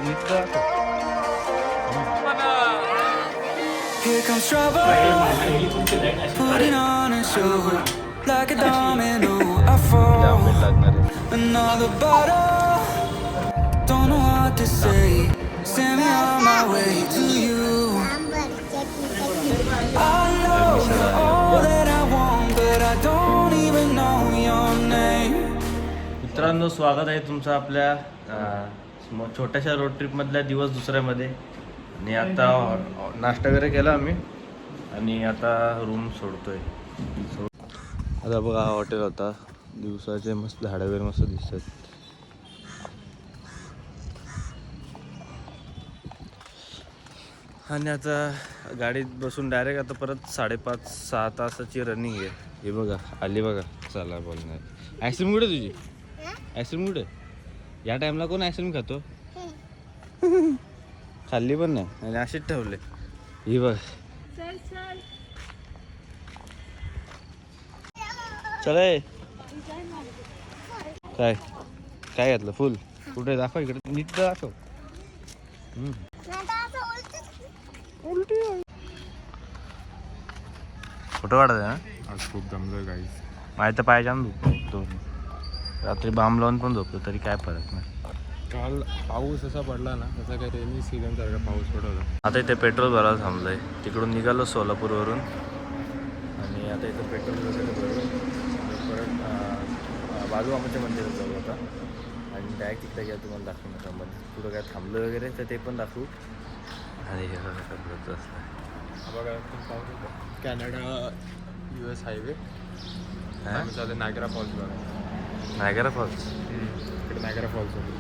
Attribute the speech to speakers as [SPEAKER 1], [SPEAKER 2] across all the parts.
[SPEAKER 1] Here comes trouble, putting on a show. Like a domino, I fall. Another bottle, don't know what to say. Send me on my way to you. I know you're all that I want, but I don't even know your name.
[SPEAKER 2] मित्रांनो, स्वागत आहे तुमचं आपल्या छोट्याशा road ट्रिपमधल्या दिवस दुसऱ्यामध्ये. आणि आता नाश्ता वगैरे केला आम्ही आणि आता रूम सोडतोय. आता बघा, हा हॉटेल होता. दिवसाचे मस्त झाडं वगैरे मस्त दिसतात. आणि आता गाडीत बसून डायरेक्ट आता परत 5:30-6 तासाची रनिंग आहे. हे बघा, आली बघा. चला बोलणार. आईस्क्रीम कुठे तुझी? आईस्क्रीम कुठे? या टाइमला कोण आईस्क्रीम खातो? खाल्ली पण नाही आणि अशीच ठेवले. ही बघ. चल काय काय घातलं? फुल कुठे? दाखव इकडे, नीट दाखव. फोटो काढायचं ना?
[SPEAKER 3] आज खूप जमलोय गाईज.
[SPEAKER 2] माझ्या तर पाहिजे दोन. रात्री बाम लावून पण झोपलो तरी काय फरक नाही.
[SPEAKER 3] काल पाऊस असा पडला ना, तसा काही रेनी सीझन सारखा पाऊस पडवला.
[SPEAKER 2] आता इथे पेट्रोल भरायला थांबलंय. तिकडून निघालो सोलापूरवरून आणि आता इथं पेट्रोल वगैरे भरून परत बाळूमामाच्या मंदिरात जाऊ आता. आणि डायरेक्ट तिकडे घ्या, तुम्हाला दाखवण्याचा मध्ये पुढं काय थांबलं वगैरे तर ते पण दाखवू. आणि हे सगळं असतं
[SPEAKER 3] बघा, कॅनडा US हायवे चालू नायगरा फॉल्स बघा.
[SPEAKER 2] Niagara Falls.
[SPEAKER 3] इकडे नायगरा फॉल्स होतो.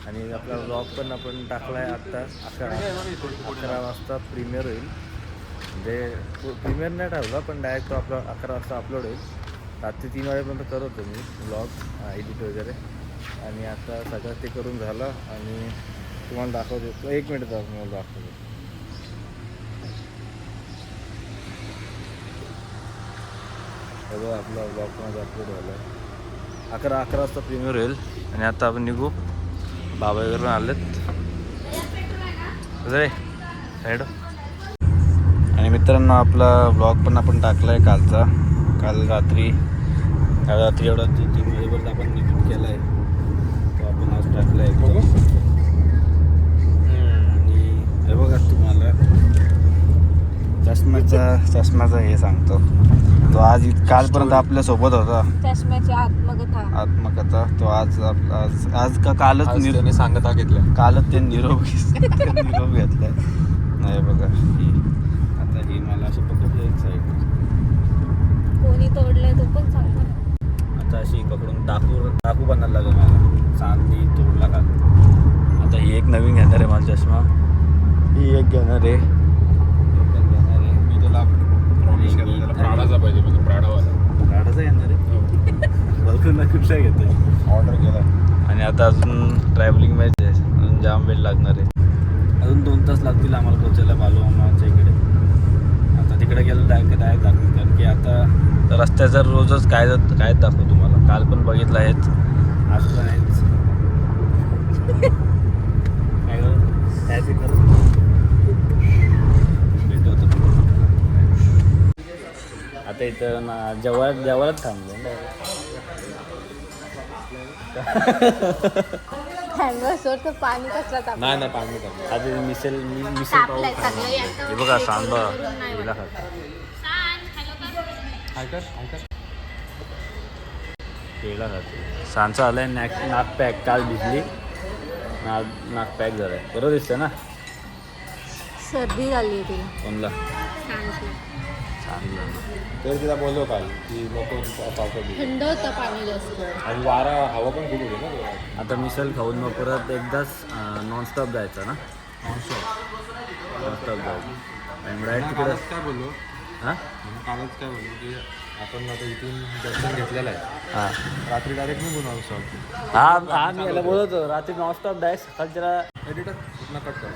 [SPEAKER 2] आणि आपला व्लॉग पण आपण टाकला आहे आत्ता. 11 वाजता प्रीमियर होईल. म्हणजे प्रीमियर नाही ठेवला, पण डायरेक्ट तो आपला 11 वाजता अपलोड होईल. रात्री 3 वाजेपर्यंत करत होतो मी व्लॉग एडिट वगैरे. आणि आता सगळं ते करून झालं आणि तुम्हाला दाखवतो. 1 मिनिट तुम्हाला दाखवतो. बघा, आपला व्लॉग माझा अपलोड झाला आहे. 11 वाजता प्रीमियर होईल. आणि आता आपण निघू. बाबा वगैरे आलेत रे साईड. आणि मित्रांनो, आपला ब्लॉग पण आपण टाकला आहे कालचा. काल रात्री एवढा 3 वाजेपर्यंत आपण निघून केला आहे. तो आपण आज टाकला आहे. आणि हे बघा, तुम्हाला चष्म्याचा हे सांगतो. तो आज कालपर्यंत आपल्या सोबत होता.
[SPEAKER 4] चष्म्याची
[SPEAKER 2] आत्मकथा. तो आज का कालच
[SPEAKER 3] त्याने सांगता घेतलं.
[SPEAKER 2] कालच ते निरोप घेतलाय. नाही बघा, आता ही मला अशी पकडली एक साईड.
[SPEAKER 4] कोणी तोडलंय तो पण सांगतो ना.
[SPEAKER 2] आता अशी पकडून टाकू बनायला लागेल मला. चांदी तोडला का. आता ही एक नवीन घेणार आहे माझा चष्मा. ही एक घेणार आहे.
[SPEAKER 3] मी त्याला प्रॉमिस केलं, त्याला प्राडाचा पाहिजे, म्हणजे
[SPEAKER 2] प्राडाचा येणार आहे. बघून कुठला घेतो.
[SPEAKER 3] ऑर्डर केला.
[SPEAKER 2] आणि आता अजून ट्रॅव्हलिंग मॅच आहे. अजून जाम वेळ लागणार आहे. अजून 2 तास लागतील आम्हाला पोचायला बाळूमामाच्या इकडे. आता तिकडे गेलं डायरेक्ट दाखवू. कारण की आता रस्त्याचा रोजच काय दाखवू तुम्हाला. काल पण बघितलं आहेच, आज पण आहेच. काय आता इथं जेवायलाच थांबलो.
[SPEAKER 4] पाणी कसला
[SPEAKER 3] नाही पाणी टाकलं.
[SPEAKER 2] आधी मिसल पाव. हे बघा, सांबा हिला केळा खातो. सांचा आलाय. नाक पॅक काल भिजली. नाक पॅक झालाय. बरं दिसतं ना.
[SPEAKER 4] सर्दी झाली तिला.
[SPEAKER 2] कोणला?
[SPEAKER 3] तर तिला बोललो काल की नको पावसात.
[SPEAKER 4] थंड होतं पाणी जास्त.
[SPEAKER 3] आणि हवा पण खूप होती ना.
[SPEAKER 2] आता मिसल खाऊन मग परत एकदाच नॉनस्टॉप जायचा ना. नॉनस्टॉप जायचं आणि डायरेक्ट तिकडं.
[SPEAKER 3] काय बोललो?
[SPEAKER 2] हां,
[SPEAKER 3] कालच काय बोललो की आपण आता इथून दर्शन घेतलेलं आहे.
[SPEAKER 2] हां,
[SPEAKER 3] रात्री डायरेक्ट निघून नॉनस्टॉप.
[SPEAKER 2] हां मी याला बोलतो रात्री नॉनस्टॉप डायरेक्ट सकाळच्या.
[SPEAKER 3] एडिटर ना कट कर.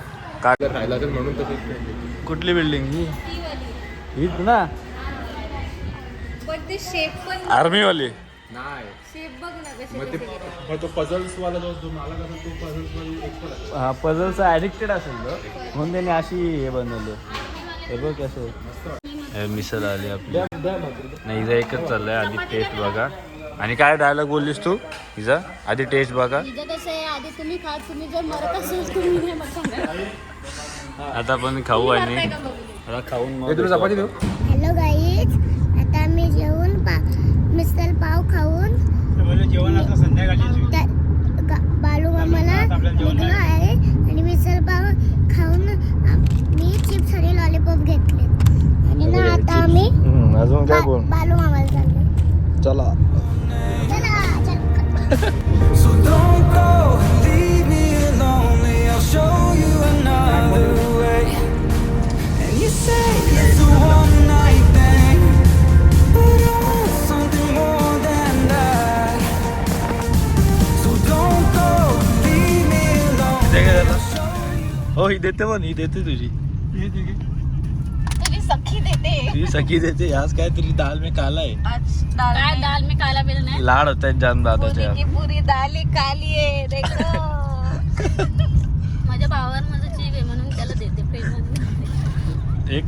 [SPEAKER 2] काय
[SPEAKER 3] राहिला तर म्हणून तसं.
[SPEAKER 2] कुठली बिल्डिंग ही? हीच ना,
[SPEAKER 4] पण ते शेप पण
[SPEAKER 2] आर्मीवाली.
[SPEAKER 3] नाही
[SPEAKER 4] शेप बघ ना कसे
[SPEAKER 3] मग ते
[SPEAKER 4] कसे गेले.
[SPEAKER 3] मग तो पझल्स वाला जो मला कसं तो पझल्स मध्ये एक्सपर्ट
[SPEAKER 2] हा पझलचा ॲडिक्टेड असेल तो म्हणून त्याने अशी हे बनवलं. हे बघ कसं मिसळ आली आपली. नाही हिचा एकच चाललंय, आधी टेस्ट बघा. आणि काय डायलॉग बोललीस तू हिचा? आधी टेस्ट बघा.
[SPEAKER 4] हिचं कसं आहे, आधी तुम्ही खा, तुम्ही जर मरत असेल तुम्ही नाही मग सांगा.
[SPEAKER 2] आता आपण खाऊ आणि
[SPEAKER 4] मरताय का बघू.
[SPEAKER 2] आता खाऊन मग
[SPEAKER 3] तुला चपाती देऊ?
[SPEAKER 5] हॅलो गाईज, आता आम्ही जेवून मिसल पाव खाऊन बालू मामाला निघलो आहे आणि मिसल पाव खाऊन मी चिप्स आणि लॉलीपॉप घेतले आणि ना आता आम्ही
[SPEAKER 2] अजून काय बोल.
[SPEAKER 5] बालू मामाला चाललो.
[SPEAKER 2] चला
[SPEAKER 1] So don't go, leave me lonely. I'll show you another way. And you say it's a one night thing, but I want something more than that. So don't go, leave me lonely. I'll show you.
[SPEAKER 2] हो ही देते पण ही देते तुझी
[SPEAKER 4] तुझी सखी देते.
[SPEAKER 2] तुझी सखी देते. आज काय तरी दाल में काला आहे.
[SPEAKER 4] काय दाल में काला बिल नाही.
[SPEAKER 2] लाड होत आहेत जान दादाच्या.
[SPEAKER 4] पुरी दाल काली आहे देखो. माझ्या भावावर माझं जीव आहे म्हणून त्याला देते प्रेमाने.
[SPEAKER 2] एक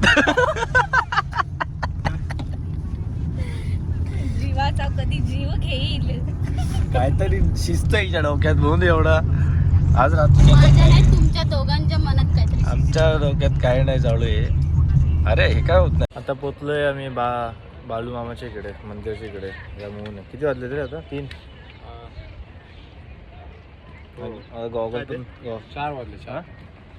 [SPEAKER 4] जीवाचा कधी जीव घेईल.
[SPEAKER 2] काहीतरी शिस्त हिच्या डोक्यात म्हणून एवढा आज रात्री
[SPEAKER 4] माझ्या नाही तुमच्या दोघांच्या मनात काहीतरी.
[SPEAKER 2] आमच्या डोक्यात काय नाही चालू आहे. अरे हे काय होत नाही. आता पोचलोय आम्ही बालू मामाच्या इकडे, मंदिरच्या इकडे. या मून किती वाजले तरी आता 3 गॉगल
[SPEAKER 3] 4 वाजले 4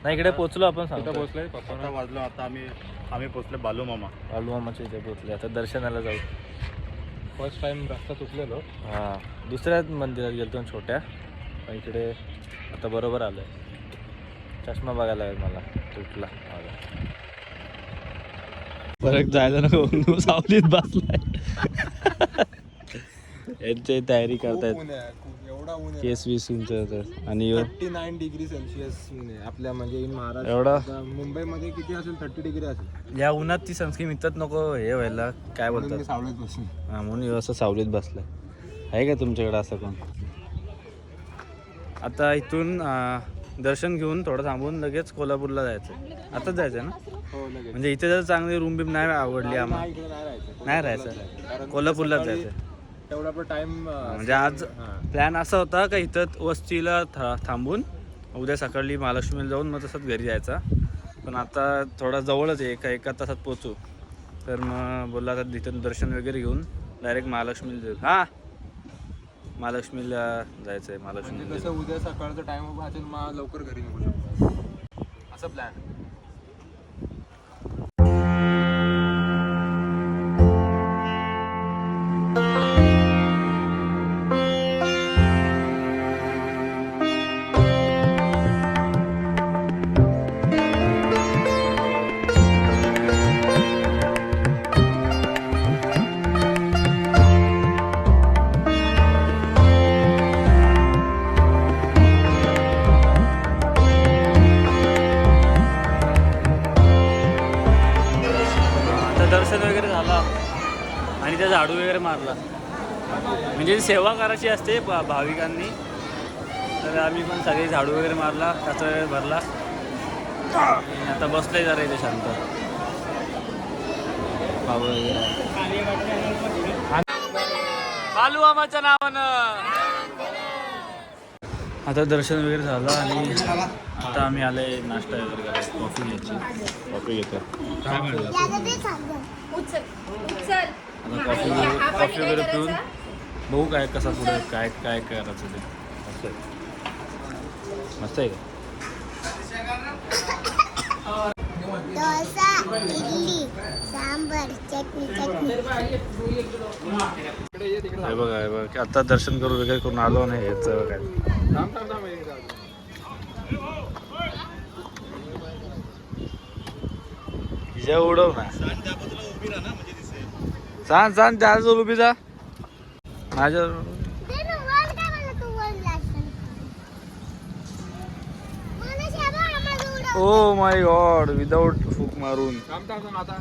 [SPEAKER 2] नाही इकडे पोचलो आपण. सांगतो
[SPEAKER 3] पोहोचलोय पप्पा
[SPEAKER 6] वाजलो. आता आम्ही पोचलो बालू मामा.
[SPEAKER 2] बालू मामाच्या इथे पोचले. आता दर्शनाला जाऊ.
[SPEAKER 3] फर्स्ट टाइम रस्ता चुकलेलो.
[SPEAKER 2] हां दुसऱ्या मंदिरात गेलो छोट्या. पण इकडे आता बरोबर आलोय. चष्मा बघायला लागेल मला तुटला. परत जायला नको, सावलीत बसलाय. यांची तयारी करतायत.
[SPEAKER 3] एवढा ऊन आहे.
[SPEAKER 2] केस वीस इंच आणि
[SPEAKER 3] 39 डिग्री सेल्सिअस ऊन आहे आपल्या म्हणजे इन महाराष्ट्र.
[SPEAKER 2] एवढा
[SPEAKER 3] मुंबईमध्ये किती असेल 30 डिग्री असेल.
[SPEAKER 2] या उन्हात ती सनस्क्रीन इथत नको हे व्हायला. काय
[SPEAKER 3] म्हणून
[SPEAKER 2] बोलतात
[SPEAKER 3] मी सावलीत बसून.
[SPEAKER 2] हा म्हणून असं सावलीत बसलाय. आहे का तुमच्याकडे असं कोण? आता इथून दर्शन घेऊन थोडं थांबून लगेच कोल्हापूरला जायचं. आताच जायचं ना?
[SPEAKER 3] हो लगेच.
[SPEAKER 2] म्हणजे इथे जर चांगली रूम बिम नाही आवडली आम्हाला
[SPEAKER 3] इकडे नाही राहायचं.
[SPEAKER 2] नाही राहायचं.
[SPEAKER 3] कारण
[SPEAKER 2] कोल्हापूरलाच
[SPEAKER 3] सकाळी
[SPEAKER 2] जायचं.
[SPEAKER 3] तेवढा पण टाइम
[SPEAKER 2] म्हणजे आज प्लॅन असा होता का इथं वस्तीला थांबून उद्या सकाळी महालक्ष्मीला जाऊन मग तसंच घरी जायचा. पण आता थोडा जवळच आहे, एका तासात पोचू. तर मग बोलला आता इथं दर्शन वगैरे घेऊन डायरेक्ट महालक्ष्मीला जाऊ. हां महालक्ष्मीला जायचं आहे.
[SPEAKER 3] म्हणजे
[SPEAKER 2] महालक्ष्मी
[SPEAKER 3] कसं उद्या सकाळचा टाइम वाचेल मग लवकर घरी निघू शकतो असं प्लॅन.
[SPEAKER 2] दर्शन वगैरे झाला आणि त्या झाडू वगैरे मारला. म्हणजे सेवा करायची असते भाविकांनी. तर आम्ही पण सगळे झाडू वगैरे मारला, त्याचा वेळ भरला. आता बसलंय जरा इथे शांत. बालू मामाच्या नावानं. आता दर्शन वगैरे झालं आणि आता आम्ही आले नाश्ता वगैरे करायला. कॉफी घ्यायची. कॉफी घेतो. काय म्हणलं
[SPEAKER 4] उचल उचल.
[SPEAKER 2] आता कॉफी वगैरे पिऊन बघू काय कसा पुढे काय काय करायचं ते. मस्त आहे. मस्त आहे का?
[SPEAKER 5] डोसा, इडली, सांबर, चटणी.
[SPEAKER 2] हे बघा हे बघा आता दर्शन करू वगैरे करून आलो नाही. याचं काय हिच्या उडव ना. सांग त्या उभी जा माझ्या. ओ माय गॉड विदाउट फूक मारून.
[SPEAKER 3] आता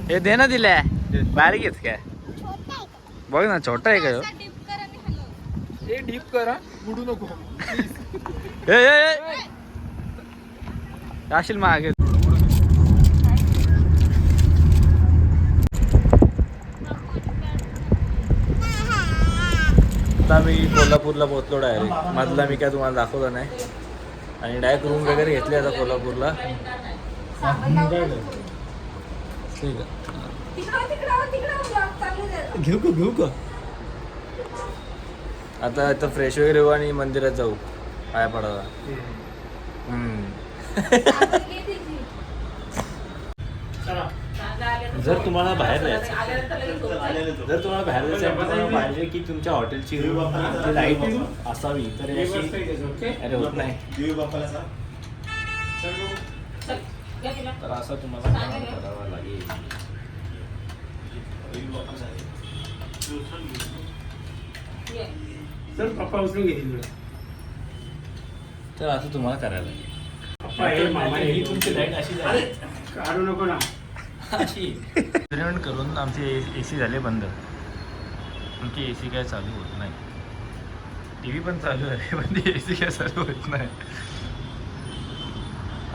[SPEAKER 2] हे दे ना दिल्या बारीक आहेत काय? बघ ना छोटा आहे का ह्यो?
[SPEAKER 4] dip कर आणि हलव.
[SPEAKER 3] हे डीप करा बुडू नको.
[SPEAKER 2] ए असेल मागे. आता मी कोल्हापूरला पोहोचलो डायरेक्ट. मधला मी काय तुम्हाला दाखवलं नाही. आणि डायरेक्ट रूम वगैरे घेतली आता कोल्हापूरला. ठीक आहे. घेऊ का आता इथं फ्रेश वगैरे होऊ आणि मंदिरात जाऊ पाया पडायला. जर तुम्हाला बाहेर जायचं पाहिजे की तुमच्या हॉटेलची लाईट असावी तर अरे होत नाही तर असं तुम्हाला करावं लागेल. तर असं तुम्हाला करायला लागेल. ही तुमची लाईट अशी झाली
[SPEAKER 6] काढू नको ना.
[SPEAKER 2] अशी एक्सपेरिमेंट करून आमची AC झाले बंद. आमची AC काय चालू होत नाही. TV पण चालू आहे पण ती AC काय चालू होत नाही.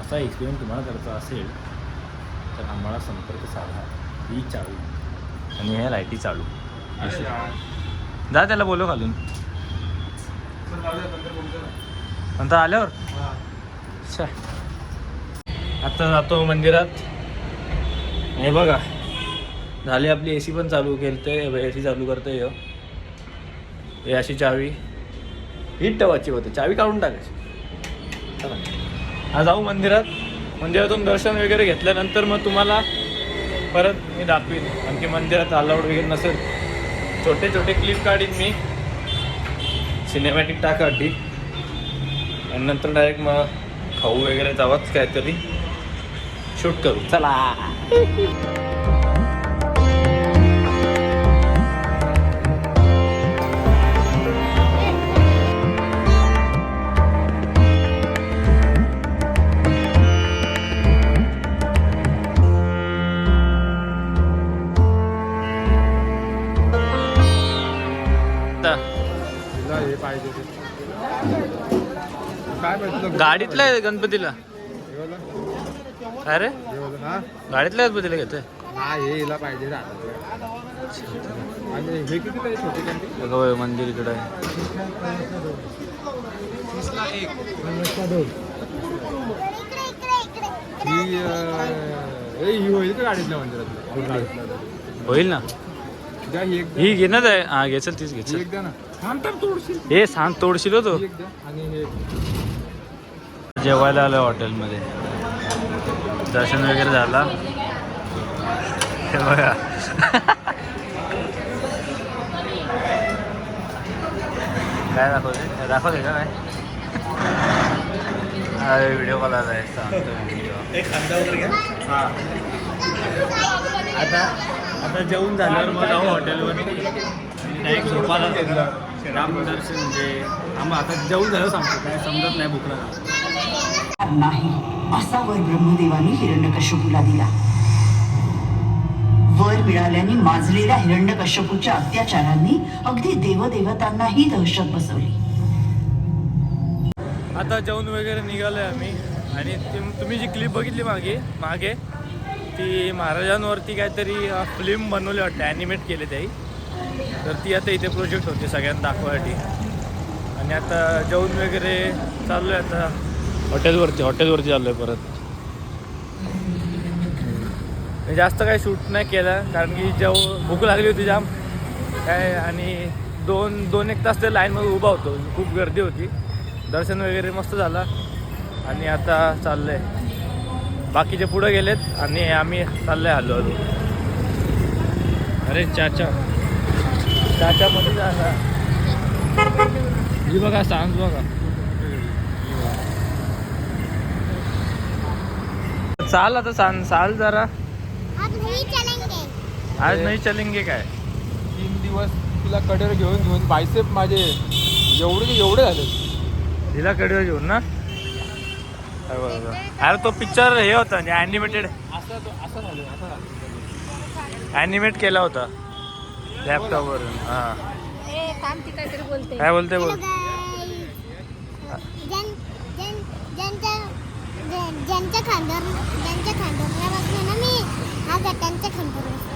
[SPEAKER 2] असा एक्सपेरिमेंट तुम्हाला करायचा असेल तर आम्हाला संपर्क साधा. ही चालू आणि ह्या लाईटी चालू. जा त्याला बोलव घालून नंतर आल्यावर. अच्छा आता जातो मंदिरात. हे बघा झाली आपली AC पण चालू केलते. AC चालू करते हे अशी चावी हीट ठेवायची होते. चावी काढून टाकायची. चला आज जाऊ मंदिरात. मंदिरातून दर्शन वगैरे घेतल्यानंतर मग तुम्हाला परत मी दाखवीन. आणखी मंदिरात अलाउड वगैरे नसेल छोटे छोटे क्लिप काढीन मी सिनेमॅटिक टाकाटी. आणि नंतर डायरेक्ट मग खाऊ वगैरे जावंच काहीतरी शूट करू. चला
[SPEAKER 3] हे पाहिजे काय पाहिजे
[SPEAKER 2] गाडीतला आहे गणपतीला. अरे
[SPEAKER 3] हा
[SPEAKER 2] गाडीतल्या गणपतीला घेतोय.
[SPEAKER 3] हा हे हिला पाहिजे आणि हे किती पाहिजे छोटे घंटे.
[SPEAKER 2] बघा मंदिर इकडे आहे.
[SPEAKER 3] ही होईल का गाडीतल्या मंदिरातल्या.
[SPEAKER 2] होईल ना.
[SPEAKER 3] द्या ही एक
[SPEAKER 2] ही घेणार आहे. हा घेचल तीच घेचल.
[SPEAKER 3] एक द्या ना. थांब तोडशील
[SPEAKER 2] हे सांग तोडशील होतो.
[SPEAKER 3] एक द्या आणि हे
[SPEAKER 2] जेवायला आलो हॉटेलमध्ये. दर्शन वगैरे झाला. हे बघा काय दाखवते का काय. अरे व्हिडिओ कॉल आला आहे सांगतो. हां आता जेवून झाल्यावर मग जाऊ हॉटेलवरती. डायरेक्ट झोपाला रामदर्शन म्हणजे आम्हाला आता जेवून झालं सांगतो. काय समजत नाही भूक लागली
[SPEAKER 7] नाही असा वर ब्रह्मदेवाने हिरण्यकश्यपूला दिला. वर मिळाल्याने माजलेल्या हिरण्यकश्यपूच्या अत्याचारांनी अगदी देवदेवतांनाही दहशत बसवली.
[SPEAKER 2] आता जेवण वगैरे निघालोय आम्ही. आणि तुम्ही जी क्लिप बघितली मागे ती महाराजांवरती काहीतरी फिल्म बनवली वाटते. ॲनिमेट केले त्याही. तर ती आता इथे प्रोजेक्ट होते सगळ्यांना दाखवायसाठी. आणि आता जेवण वगैरे चाललो आहे. आता हॉटेलवरती चाललो आहे परत. जास्त काही शूट नाही केलं कारण की भूक लागली होती जाम काय. आणि दोन एक तास ते लाईनमध्ये उभा होतो. खूप गर्दी होती. दर्शन वगैरे मस्त झालं. आणि आता चाललं आहे. बाकीचे पुढे गेलेत आणि आम्ही चाललो आहे हळूहळू. अरे चाच्यामध्ये झाला. ही बघा सांग बघा. चाल आता चाल जरा. आज नाही चलेंगे काय.
[SPEAKER 3] 3 दिवस तिला कडेवर घेऊन बायसेप माझे एवढे झाले.
[SPEAKER 2] तिला कडेवर घेऊन ना. अरे तो पिक्चर हे होता ॲनिमेटेड. ॲनिमेट केला होता. लॅपटॉपवरून. हां
[SPEAKER 4] ए थांब ती काहीतरी बोलते.
[SPEAKER 2] काय बोलते बोल.
[SPEAKER 5] ज्यांच्या खांद्यावर बसले ना मी, हा गटांच्या खांद्यावर बसते.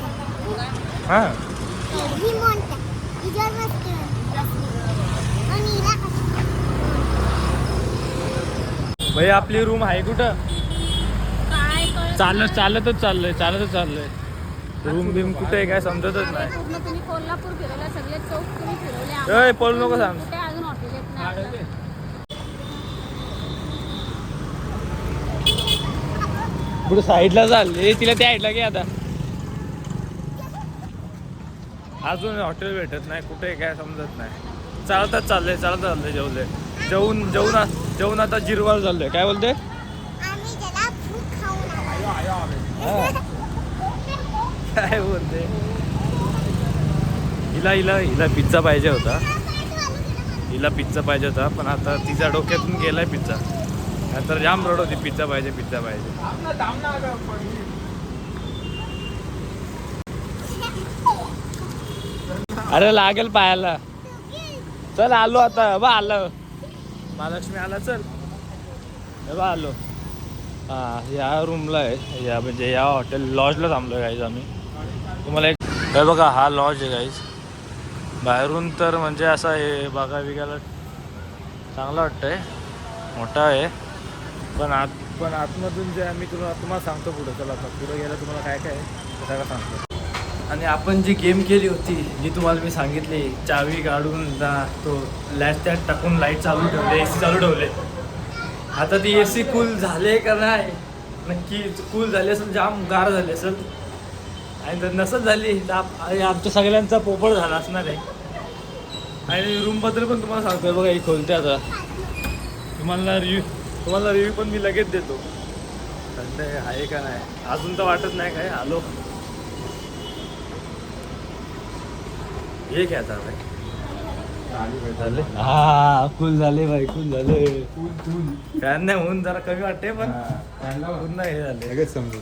[SPEAKER 2] हां
[SPEAKER 5] ही मोंट हिच्यावर बसते आणि हिला
[SPEAKER 2] भाई आपली रूम आहे कुठं?
[SPEAKER 4] काय कळत
[SPEAKER 2] चालतच चाललोय. रूम बिम कुठे आहे काय समजतच नाही.
[SPEAKER 4] पूर्ण तुम्ही कोल्हापूर फिरवला, सगळे चौक तुम्ही फिरवले.
[SPEAKER 2] ए पळू नको सांग.
[SPEAKER 4] कुठे अजून हॉटेल येत नाही आपल्याला.
[SPEAKER 2] पुढे साईडला चालले तिला त्या साईडला घे आता. अजून हॉटेल भेटत नाही कुठे काय समजत नाही. चालतच चाललंय जेवून आता जिरवाळ चाललोय. काय बोलते?
[SPEAKER 5] आम्ही त्याला खूप खाऊन आलो.
[SPEAKER 2] काय बोलते? हिला पिझ्झा पाहिजे होता. पण आता तिच्या डोक्यातून गेलाय पिझ्झा. तर जाम रड होती पिझ्झा पाहिजे. अरे लागेल पायाला. चल आलो आता. बा आलं महालक्ष्मी आला. चल बा आलो. हा या रूमला आहे. या हॉटेल लॉजला थांबलो गाईज आम्ही. तुम्हाला एक हे बघा हा लॉज आहे गाईज. बाहेरून तर म्हणजे असा आहे बघायला चांगला वाटतंय. मोठा आहे पण आतमधून जे आम्ही तुम्हाला सांगतो पुढं. चला आता पुढं गेलं तुम्हाला काय आहे ते सगळं सांगतो. आणि आपण जी गेम केली होती जी तुम्हाला मी सांगितली, चावी काढून तो लॅट त्यात टाकून लाईट चालू ठेवले, AC चालू ठेवले. आता ती AC कूल झाले का नाही? नक्की कूल झाली असेल, जाम गार झाली असेल. आणि जर नसत झाली तर आमच्या सगळ्यांचा पोपळ झाला असणार आहे. आणि रूमबद्दल पण तुम्हाला सांगतोय बघा. ही खोलते आता. तुम्हाला रिव्ह्यू पण मी लगेच देतो. थंड आहे का नाही अजून तर वाटत नाही काय. आलो हे घ्या आता झाले. हा कूल झाले भाई. कूल झाले. फॅन नाही होऊन जरा कमी वाटते पण पूर्ण हे झाले समजू.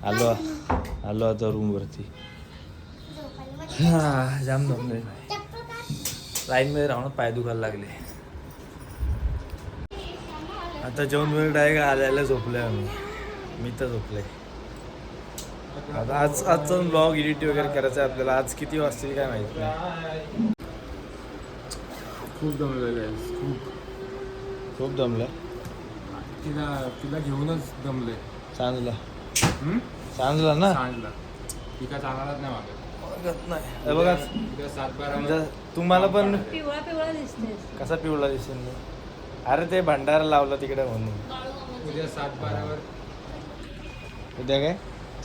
[SPEAKER 2] आलो आता रूम वरती. जाम जमले. लाईन मध्ये राहून पाय दुखायला लागले. आता जेवण वेळ डायरेक्ट आल्याला झोपलोय मी तर झोपलोय. आता आजचा ब्लॉग एडिट वगैरे करायचा आहे आपल्याला. आज किती वाजतील काय माहित नाही.
[SPEAKER 3] खूप दमलेलं आहे.
[SPEAKER 2] खूप दमलं.
[SPEAKER 3] तिला घेऊनच दमले.
[SPEAKER 2] चांगला
[SPEAKER 3] सांगला
[SPEAKER 2] ना.
[SPEAKER 3] ती काय चांगलाच नाही मागत
[SPEAKER 2] नाही. हे बघा
[SPEAKER 3] उद्या 7-12
[SPEAKER 2] तुम्हाला पण
[SPEAKER 4] पिवळा पिवळा दिसते.
[SPEAKER 2] कसा पिवळा दिसेल. अरे ते भंडारा लावला तिकडे म्हणून.
[SPEAKER 3] उद्या 7-12
[SPEAKER 2] उद्या काय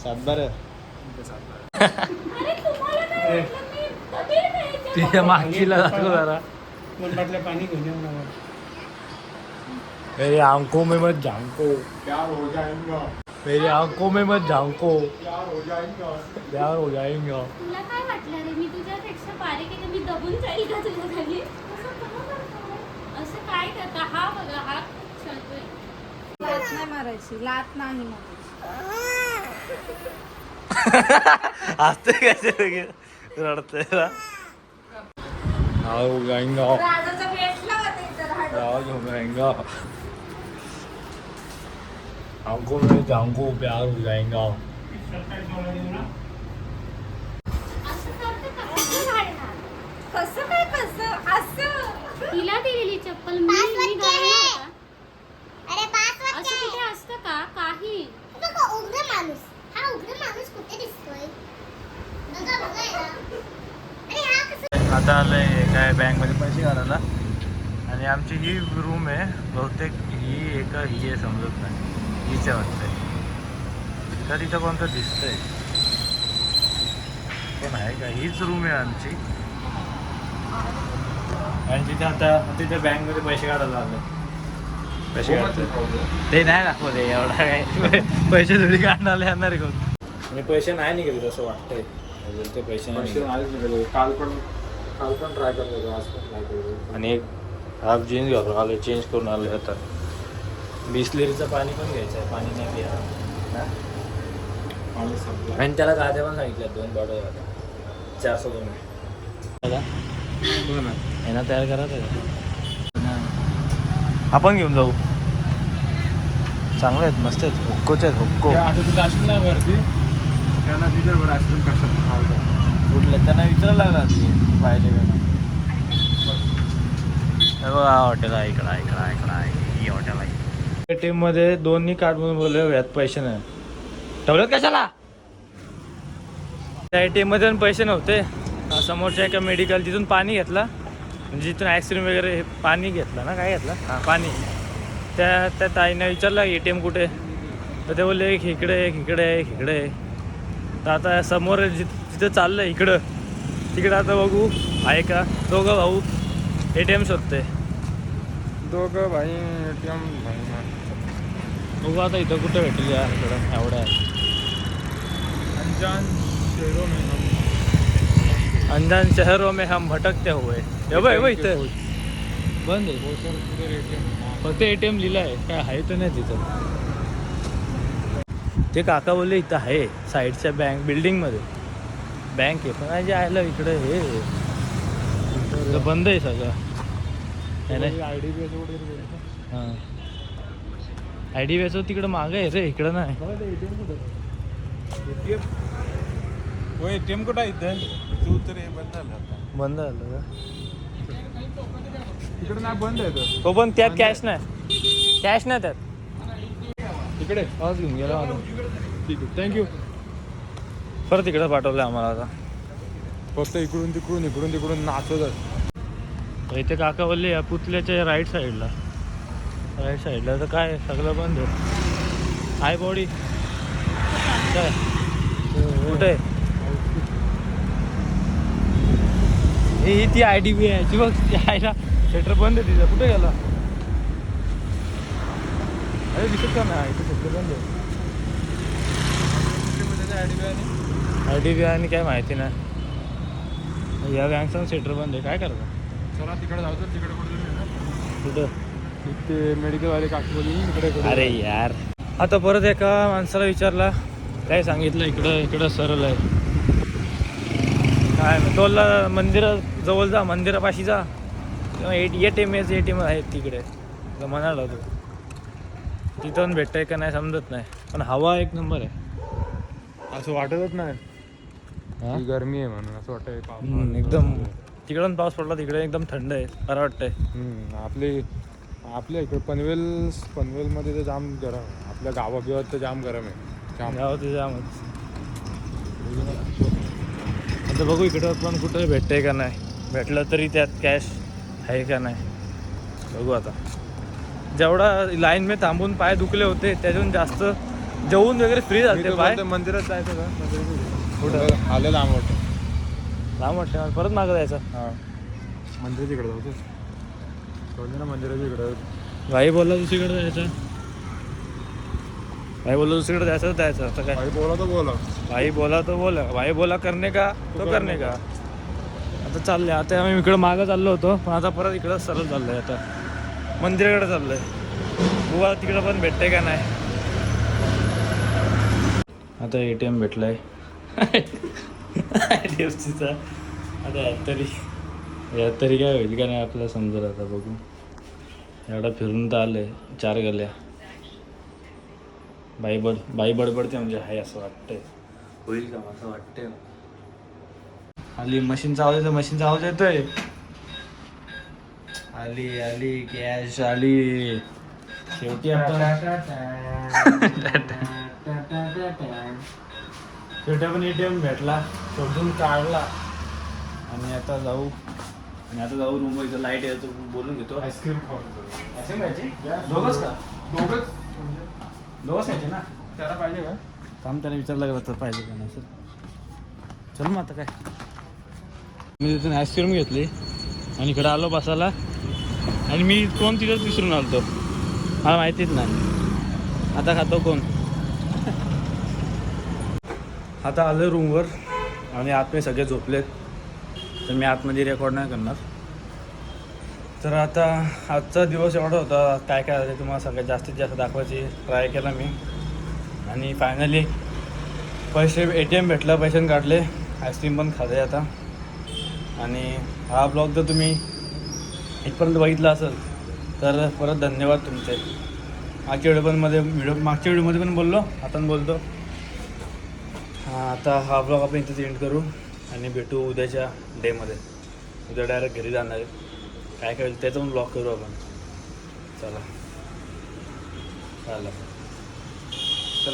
[SPEAKER 2] 7-12 तिच्या मागचीला जातो जरा.
[SPEAKER 3] पाणी घेऊन
[SPEAKER 2] मेरी आंखों में मत झांको.
[SPEAKER 3] प्यार हो जाएगा.
[SPEAKER 2] मेरी आंखों में मत झांको.
[SPEAKER 3] प्यार हो जाएगा.
[SPEAKER 2] प्यार हो जाएगा.
[SPEAKER 4] तुला काय वाटलं रे मी तुझ्यापेक्षा बारीक आहे का? मी दबून जाईल का तुझ्या खाली? असं काय करता? हा बघा हा छळतोय. लात नाही मारायची. लात नाही
[SPEAKER 2] हसते कसे रडते ना. हो जाएगा.
[SPEAKER 4] राजाचा भेटला होता इथं
[SPEAKER 2] राज हो जाएगा. आंखों में झांको प्यार हो जाएगा.
[SPEAKER 4] कसं काय कसं असं तिला दिलेली चप्पल मी घालणार का?
[SPEAKER 5] अरे 5 वाजता
[SPEAKER 4] असं कुठे असतं का? काही
[SPEAKER 5] बघा उग्र माणूस कुठे दिसतोय? बघा याला. अरे हा कसं
[SPEAKER 2] आता आलंय काय बँकमध्ये पैसे घालायला. आणि आमची ही रूम आहे. बहुतेक ही आहे समजत नाही. हीच आहे वाटतंय. तर तिथं कोणतं दिसतंय पण आहे का? हीच रूम आहे आमची. आणि तिथे बँकमध्ये पैसे काढायला आले. पैसे ते नाही दाखवले एवढा काय. पैसे थोडी काढायला येणार कोण. आणि पैसे नाही निघाले असं वाटतंय. ते पैसे नाही.
[SPEAKER 3] काल पण ट्राय करतो. आज पण ट्राय करतो.
[SPEAKER 2] आणि एक हाफ जीन्स घालून आलो. चेंज करून आलो. आता बिस्लेरीचं पाणी पण घ्यायचं आहे. पाणी नाही प्या. आणि त्याला गाद्या पण सांगितल्या 2 बॉटल गाद्या 400 यांना तयार करा आपण घेऊन जाऊ. चांगले आहेत, मस्त आहेत, हुक्कोचे आहेत, हुक्को.
[SPEAKER 3] आता तू जाशील ना वरती त्यांना तिथे बरं आईस्क्रीम कसं खावलं
[SPEAKER 2] कुठलं त्यांना विचारायला लागला की पाहिजे का बघा हॉटेल आहे इकडं ही हॉटेल आहे. ATM मध्ये 2 कार्ड म्हणून बोलले यात पैसे नाही ठेवलेत कशाला. त्या ATM मध्ये पण पैसे नव्हते. समोरच्या एका मेडिकल तिथून पाणी घेतला म्हणजे जिथून आईस्क्रीम वगैरे पाणी घेतलं ना, काय घेतलं हां पाणी. त्या ताईने विचारलं ATM कुठे, तर ते बोलले एक इकडे एक इकडे एक इकडे. तर आता समोर जिथं चाललं इकडं तिकडं आता बघू आहे का. दोघं भाऊ ATM शोधते.
[SPEAKER 3] दोघं भाई ATM भाई
[SPEAKER 2] बघू आता इथं कुठं भेटेल या इकडं एवढ्या. अनजान शहरों में हम भटकते हुए इथं बंद आहे फक्त ATM लिहिलं आहे, काय आहे तर नाही तिथं. ते काका बोलले इथं आहे साईडच्या बिल्डिंगमध्ये बँक आहे, पण जे आहे इकडे हे इथं बंद आहे सगळं. हां IDBI तिकडं मागं आहे रे, इकडं नाही.
[SPEAKER 3] ATM कुठं आहे इथं तू तर हे बंद झालं आता.
[SPEAKER 2] बंद झालं का
[SPEAKER 3] तिकडे नाही बंद आहे तर
[SPEAKER 2] तो पण त्यात कॅश नाही त्यात.
[SPEAKER 3] तिकडे
[SPEAKER 2] आवाज घेऊन गेला माझा.
[SPEAKER 3] ठीक आहे थँक्यू.
[SPEAKER 2] परत तिकडं पाठवलं आम्हाला आता.
[SPEAKER 3] फक्त इकडून तिकडून नाचवतात.
[SPEAKER 2] इथे काका बोलले या पुतल्याच्या राईट साईडला तर काय सगळं बंद आहे. हाय बॉडी काय कुठे ही ती IDBI आहे बघ, ती आयला थिएटर बंद आहे तिथं. कुठे गेला अरे दिसत का नाही इथं थिएटर बंद आहे. IDBI आणि काय माहिती नाही. या बँकचं थिएटर बंद आहे, काय करता.
[SPEAKER 3] चला तिकडे जाऊ तर तिकडे
[SPEAKER 2] कुठं
[SPEAKER 3] ते मेडिकलवाले काकी बोलली इकडे.
[SPEAKER 2] अरे यार आता परत एका माणसाला विचारला काय सांगितलं इकडं सरळ आहे. काय टोलला मंदिराजवळ जा, मंदिरापाशी जा किंवा ATM आहेत तिकडे म्हणाला तो. तिथून भेटतंय का नाही समजत नाही, पण हवा एक नंबर आहे.
[SPEAKER 3] असं वाटतच नाही गरमी आहे म्हणून असं वाटतंय.
[SPEAKER 2] एकदम तिकडून पाऊस पडला तिकडे एकदम थंड आहे, बरं वाटतंय.
[SPEAKER 3] आपल्या इकडे पनवेलमध्ये तर जाम गरम आहे. आपल्या गावाबिवात तर जाम गरम आहे.
[SPEAKER 2] गावात जामच. आता बघू इकडं पण कुठं भेटतंय का नाही, भेटलं तरी त्यात कॅश आहे का नाही बघू. आता जेवढा लाईन में थांबून पाय दुखले होते त्याच्याहून जास्त जेवून वगैरे फ्री झाले पाय.
[SPEAKER 3] मंदिरात जायचं का
[SPEAKER 2] कुठं
[SPEAKER 3] आलं लांब वाटतं.
[SPEAKER 2] लांब वाटतं परत मागं जायचं.
[SPEAKER 3] हां मंदिराच्या इकडे जाऊ कळलं ना, मंदिराच्या इकडं.
[SPEAKER 2] भाई बोलला दुसरीकडे जायचं, भाई बोलला दुसरीकडे जायचं आता काय.
[SPEAKER 3] भाई बोला तो बोला,
[SPEAKER 2] भाई बोला तो बोला, भाई बोला करणे का तो करणे का. आता चाललंय आता आम्ही इकडं मागं चाललो होतो, पण आता परत इकडं सरळ चाललंय. आता मंदिराकडे चाललंय, बुवा तिकडं पण भेटते का नाही. आता ATM भेटलाय IDFCचा. आता यात तरी काय होईल का नाही आपल्याला समजेल. आता बघू, एवढा फिरून तर आलंय 4 गल्ल्या. बाई बडबडते म्हणजे आहे असं वाटतंय. होईल का असं वाटतंय. आली मशीनचा आवाज येतोय. आली कॅश आली शेवटी. शेवटी आपण ATM भेटला, शोधून काढला आणि आता जाऊ रूम. इथं लाईट येतो, बोलून घेतो.
[SPEAKER 3] आईस्क्रीम खाऊन
[SPEAKER 2] आईस्क्रीम खायची दोघंच का? दोघंच खायचे ना.
[SPEAKER 3] त्याला पाहिजे का
[SPEAKER 2] थांब त्याला विचारलं गेलं तर पाहिजे का नाही. सर चल मग आता काय. मी तिथून आईस्क्रीम घेतली आणि इकडं आलो बसायला, आणि मी कोण तिथंच विसरून आलो. मला माहितीच नाही. आता खातो कोण. आता आलं रूमवर आणि आतमध्ये सगळे झोपलेत, तर मी आतमध्ये रेकॉर्ड नाही करणार. तर आता आजचा दिवस एवढा होता. काय काय झालं तुम्हाला सगळ्यात जास्तीत जास्त दाखवायची ट्राय केला मी, आणि फायनली पैसे ATM भेटला, पैशाने काढले, आईस्क्रीम पण खाते आता. आणि हा ब्लॉग जर तुम्ही इथपर्यंत बघितला असेल तर परत धन्यवाद तुमचे. मागच्या व्हिडिओमध्ये पण बोललो, आता पण बोलतो. आता हा ब्लॉग आपण इथेच एंड करू आणि भेटू उद्याच्या डेमध्ये. उद्या डायरेक्ट घरी जाणार आहे. काय काय होईल त्याचा पण ब्लॉग करू आपण. चला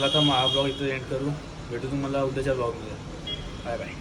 [SPEAKER 2] आता मग हा ब्लॉग इथं एंड करू. भेटू तुम्हाला उद्याच्या ब्लॉगमध्ये. Bye bye.